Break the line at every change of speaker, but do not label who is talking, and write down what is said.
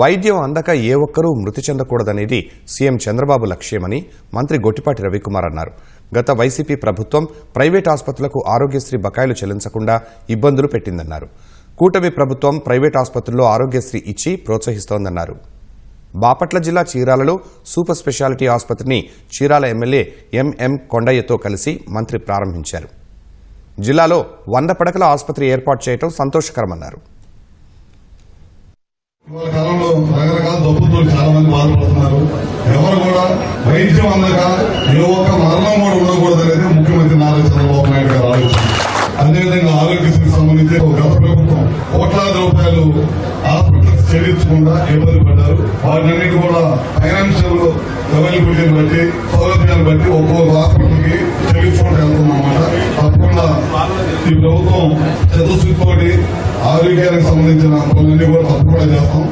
వైద్యం అందక ఏ ఒక్కరూ మృతి చెందకూడదనేది సీఎం చంద్రబాబు లక్ష్యమని మంత్రి గొట్టిపాటి రవికుమార్ అన్నారు. గత వైసీపీ ప్రభుత్వం ప్రైవేట్ ఆసుపత్రులకు ఆరోగ్యశ్రీ బకాయిలు చెల్లించకుండా ఇబ్బందులు పెట్టిందన్నారు. కూటమి ప్రభుత్వం ప్రైవేట్ ఆసుపత్రుల్లో ఆరోగ్యశ్రీ ఇచ్చి ప్రోత్సహిస్తోందన్నారు. బాపట్ల జిల్లా చీరాలలో సూపర్ స్పెషాలిటీ ఆసుపత్రిని చీరాల ఎమ్మెల్యే ఎంఎం కొండయ్యతో కలిసి మంత్రి ప్రారంభించారు. జిల్లాలో 100 పడకల ఆసుపత్రి ఏర్పాటు చేయడం సంతోషకరమన్నారు.
ఇవాళ కాలంలో రకరకాల జబ్బులతో చాలా మంది బాధపడుతున్నారు. ఎవరు కూడా వైద్యం అందక ఏ ఒక్క మరణం కూడా ఉండకూడదు అనేది ముఖ్యమంత్రి నారా చంద్రబాబు నాయుడు గారు ఆలోచన. అదేవిధంగా ఆరోగ్యశ్రీకి సంబంధించి గత ప్రభుత్వం కోట్లాది రూపాయలు హాస్పిటల్స్ చెల్లించకుండా ఇబ్బంది పడ్డారు. వాటినన్నిటి కూడా ఫైనాన్షియల్ అవైలబిలిటీని బట్టి సౌలభ్యాన్ని బట్టి ఒక్కొక్క హాస్పిటల్కి చెల్లించుకుంటూ వెళ్తున్నామన్నమాట. తప్పకుండా ఈ ప్రభుత్వం చతుర్శుద్ధితోటి ఆరోగ్యానికి సంబంధించిన పనులన్నీ కూడా తప్పకుండా చేస్తాం.